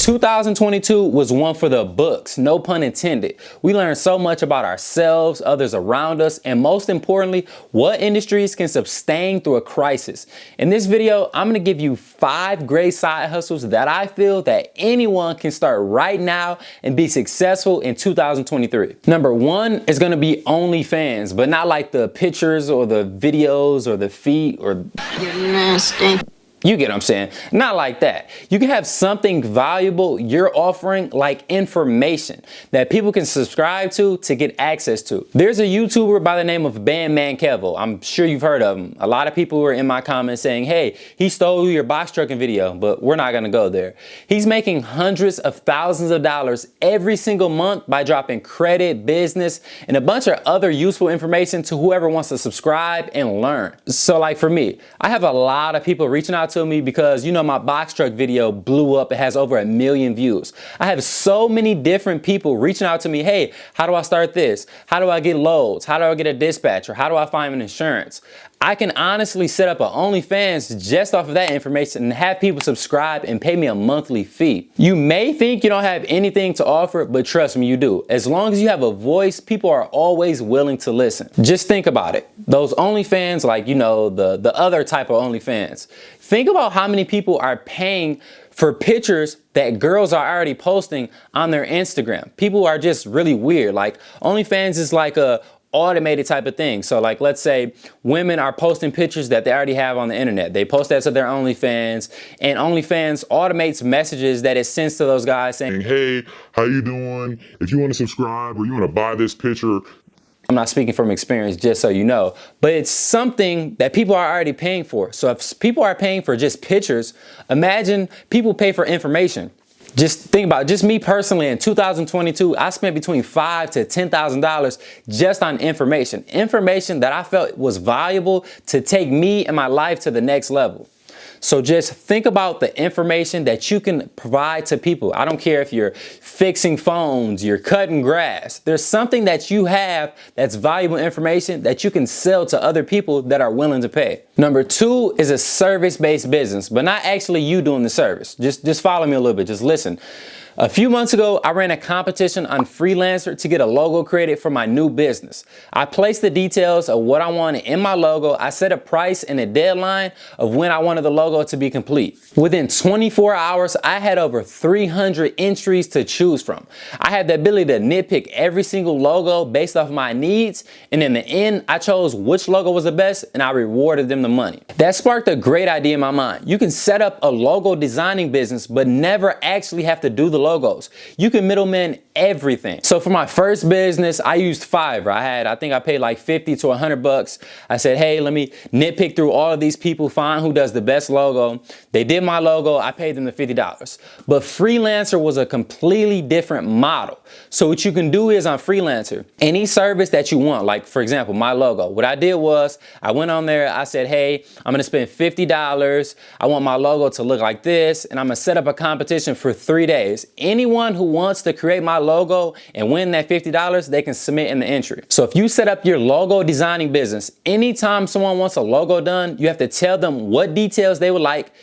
2022 was one for the books, no pun intended. We learned so much about ourselves, others around us, and most importantly, what industries can sustain through a crisis. In this video, I'm gonna give you 5 great side hustles that I feel that anyone can start right now and be successful in 2023. Number 1 is gonna be OnlyFans, but not like the pictures or the videos or the feet or... You're nasty. You get what I'm saying? Not like that. You can have something valuable you're offering, like information that people can subscribe to get access to. There's a YouTuber by the name of Bandman Kevo. I'm sure you've heard of him. A lot of people were in my comments saying, hey, he stole your box trucking video, but we're not gonna go there. He's making hundreds of thousands of dollars every single month by dropping credit, business, and a bunch of other useful information to whoever wants to subscribe and learn. So like for me, I have a lot of people reaching out to me because, you know, my box truck video blew up. It has over 1 million views. I have so many different people reaching out to me. Hey, how do I start this? How do I get loads? How do I get a dispatcher? How do I find an insurance? I can honestly set up an OnlyFans just off of that information and have people subscribe and pay me a monthly fee. You may think you don't have anything to offer, but trust me, you do. As long as you have a voice, people are always willing to listen. Just think about it. Those OnlyFans, like, you know, the other type of OnlyFans. Think about how many people are paying for pictures that girls are already posting on their Instagram. People are just really weird. Like OnlyFans is like a automated type of thing. So like, let's say women are posting pictures that they already have on the internet. They post that to their OnlyFans, and OnlyFans automates messages that it sends to those guys saying, hey, how you doing? If you want to subscribe or you want to buy this picture. I'm not speaking from experience, just so you know, but it's something that people are already paying for. So if people are paying for just pictures, imagine people pay for information. Just think about it. Just me personally in 2022, I spent between $5,000 to $10,000 just on information that I felt was valuable to take me and my life to the next level. So just think about the information that you can provide to people. I don't care if you're fixing phones, you're cutting grass. There's something that you have that's valuable information that you can sell to other people that are willing to pay. Number 2 is a service-based business, but not actually you doing the service. Just follow me a little bit, just listen. A few months ago, I ran a competition on Freelancer to get a logo created for my new business. I placed the details of what I wanted in my logo. I set a price and a deadline of when I wanted the logo to be complete. Within 24 hours, I had over 300 entries to choose from. I had the ability to nitpick every single logo based off my needs, and in the end, I chose which logo was the best and I rewarded them the money. That sparked a great idea in my mind. You can set up a logo designing business, but never actually have to do the logos. You can middleman everything. So for my first business, I used Fiverr. I think I paid like 50 to 100 bucks. I said, hey, let me nitpick through all of these people, find who does the best logo. They did my logo. I paid them the $50. But Freelancer was a completely different model. So what you can do is on Freelancer, any service that you want, like for example, my logo, what I did was I went on there. I said, hey, I'm going to spend $50. I want my logo to look like this. And I'm going to set up a competition for 3 days. Anyone who wants to create my logo and win that $50, they can submit in the entry. So if you set up your logo designing business, anytime someone wants a logo done, you have to tell them what details they would like,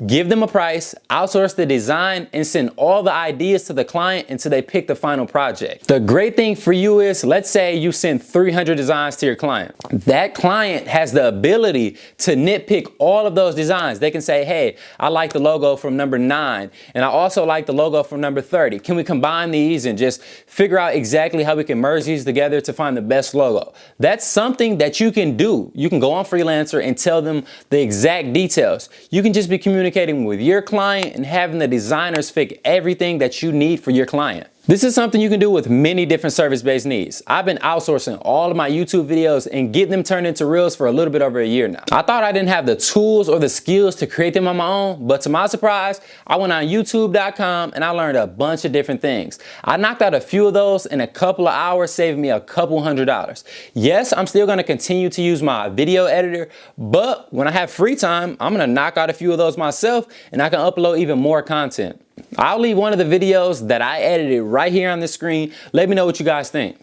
give them a price, outsource the design, and send all the ideas to the client until they pick the final project. The great thing for you is, let's say you send 300 designs to your client. That client has the ability to nitpick all of those designs. They can say, hey, I like the logo from number 9, and I also like the logo from number 30. Can we combine these and just figure out exactly how we can merge these together to find the best logo? That's something that you can do. You can go on Freelancer and tell them the exact details. You can just be communicating with your client and having the designers fix everything that you need for your client. This is something you can do with many different service-based needs. I've been outsourcing all of my YouTube videos and getting them turned into reels for a little bit over a year now. I thought I didn't have the tools or the skills to create them on my own, but to my surprise, I went on youtube.com and I learned a bunch of different things. I knocked out a few of those in a couple of hours, saving me a couple $100. Yes, I'm still gonna continue to use my video editor, but when I have free time, I'm gonna knock out a few of those myself and I can upload even more content. I'll leave one of the videos that I edited right here on the screen. Let me know what you guys think.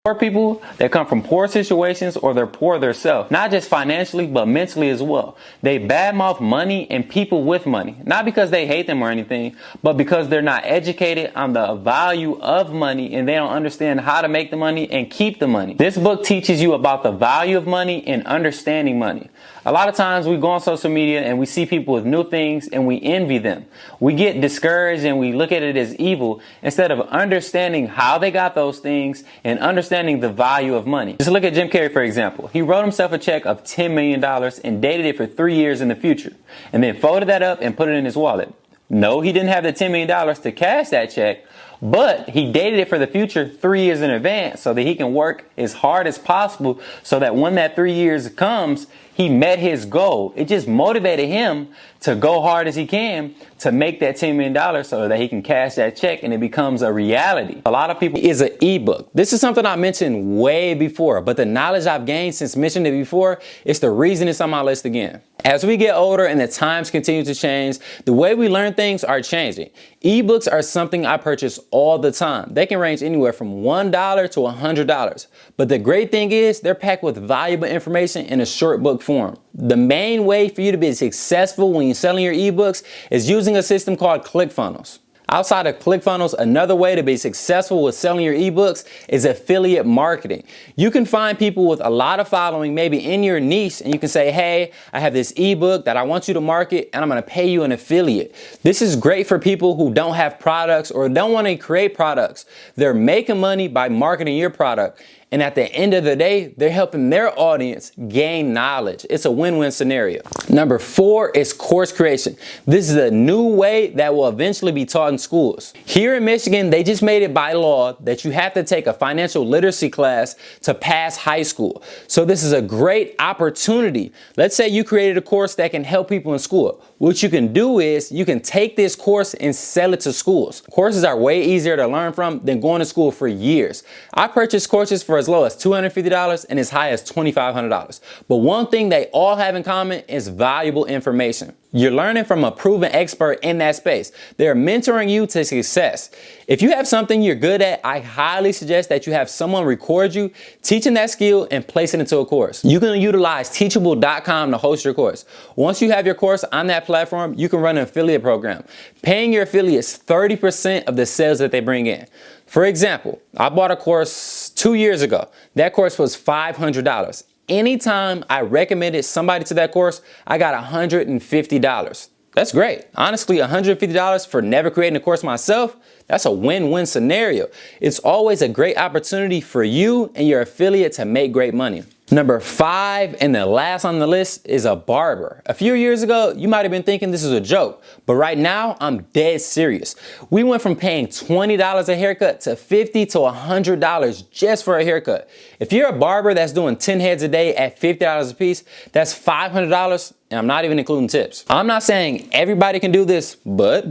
Poor people that come from poor situations, or they're poor themselves, not just financially, but mentally as well. They badmouth money and people with money, not because they hate them or anything, but because they're not educated on the value of money and they don't understand how to make the money and keep the money. This book teaches you about the value of money and understanding money. A lot of times we go on social media and we see people with new things and we envy them. We get discouraged and we look at it as evil instead of understanding how they got those things and understanding the value of money. Just look at Jim Carrey, for example. He wrote himself a check of $10 million and dated it for 3 years in the future and then folded that up and put it in his wallet. No, he didn't have the $10 million to cash that check, but he dated it for the future 3 years in advance so that he can work as hard as possible so that when that 3 years comes, he met his goal. It just motivated him to go hard as he can to make that $10 million so that he can cash that check and it becomes a reality. A lot of people is an ebook. This is something I mentioned way before, but the knowledge I've gained since mentioning it before is the reason it's on my list again. As we get older and the times continue to change, the way we learn things are changing. Ebooks are something I purchase all the time. They can range anywhere from $1 to $100. But the great thing is they're packed with valuable information in a short book form. The main way for you to be successful when you're selling your ebooks is using a system called ClickFunnels. Outside of ClickFunnels, another way to be successful with selling your ebooks is affiliate marketing. You can find people with a lot of following, maybe in your niche, and you can say, hey, I have this ebook that I want you to market and I'm going to pay you an affiliate. This is great for people who don't have products or don't want to create products. They're making money by marketing your product. And at the end of the day, they're helping their audience gain knowledge. It's a win-win scenario. Number 4 is course creation. This is a new way that will eventually be taught in schools. Here in Michigan, they just made it by law that you have to take a financial literacy class to pass high school. So this is a great opportunity. Let's say you created a course that can help people in school. What you can do is you can take this course and sell it to schools. Courses are way easier to learn from than going to school for years. I purchased courses for as low as $250 and as high as $2,500. But one thing they all have in common is valuable information. You're learning from a proven expert in that space. They're mentoring you to success. If you have something you're good at, I highly suggest that you have someone record you teaching that skill and place it into a course. You can utilize teachable.com to host your course. Once you have your course on that platform, you can run an affiliate program, paying your affiliates 30% of the sales that they bring in. For example, I bought a course 2 years ago. That course was $500. Anytime I recommended somebody to that course, I got $150. That's great. Honestly, $150 for never creating a course myself, that's a win-win scenario. It's always a great opportunity for you and your affiliate to make great money. Number 5 and the last on the list is a barber. A few years ago, you might have been thinking this is a joke, but right now I'm dead serious. We went from paying $20 a haircut to $50 to $100 just for a haircut. If you're a barber that's doing 10 heads a day at $50 a piece, that's $500, and I'm not even including tips. I'm not saying everybody can do this, but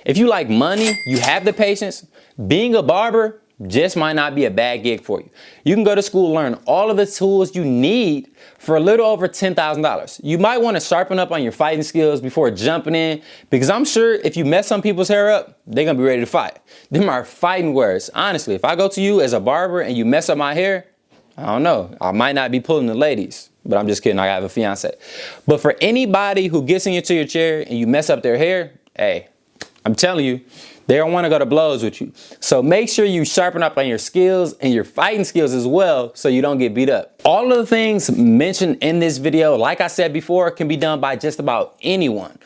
if you like money, you have the patience, being a barber just might not be a bad gig for you. You can go to school, learn all of the tools you need for a little over $10,000. You might want to sharpen up on your fighting skills before jumping in, because I'm sure if you mess some people's hair up, they're gonna be ready to fight. Them are fighting words. Honestly, if I go to you as a barber and you mess up my hair, I don't know, I might not be pulling the ladies. But I'm just kidding, I have a fiance. But for anybody who gets into your chair and you mess up their hair, hey, I'm telling you, they don't want to go to blows with you. So make sure you sharpen up on your skills and your fighting skills as well so you don't get beat up. All of the things mentioned in this video, like I said before, can be done by just about anyone.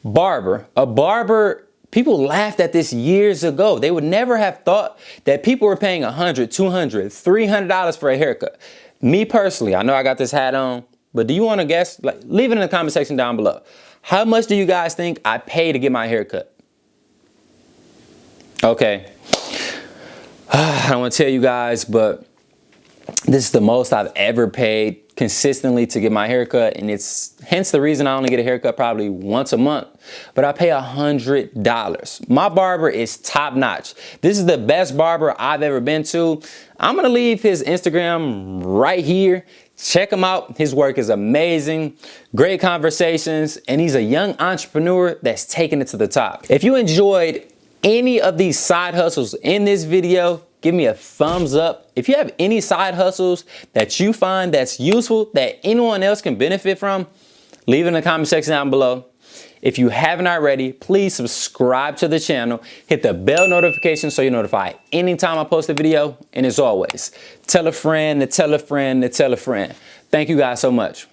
A barber, people laughed at this years ago. They would never have thought that people were paying $100, $200, $300 for a haircut. Me personally, I know I got this hat on, but do you want to guess? Like, leave it in the comment section down below. How much do you guys think I pay to get my hair cut? Okay, I don't want to tell you guys, but this is the most I've ever paid consistently to get my hair cut, and it's hence the reason I only get a haircut probably once a month, but I pay $100. My barber is top notch. This is the best barber I've ever been to. I'm gonna leave his Instagram right here. Check him out. His work is amazing, great conversations, and he's a young entrepreneur that's taking it to the top. If you enjoyed any of these side hustles in this video, give me a thumbs up. If you have any side hustles that you find that's useful, that anyone else can benefit from, leave it in the comment section down below. If you haven't already, please subscribe to the channel, hit the bell notification so you're notified anytime I post a video. And as always, tell a friend to tell a friend to tell a friend. Thank you guys so much.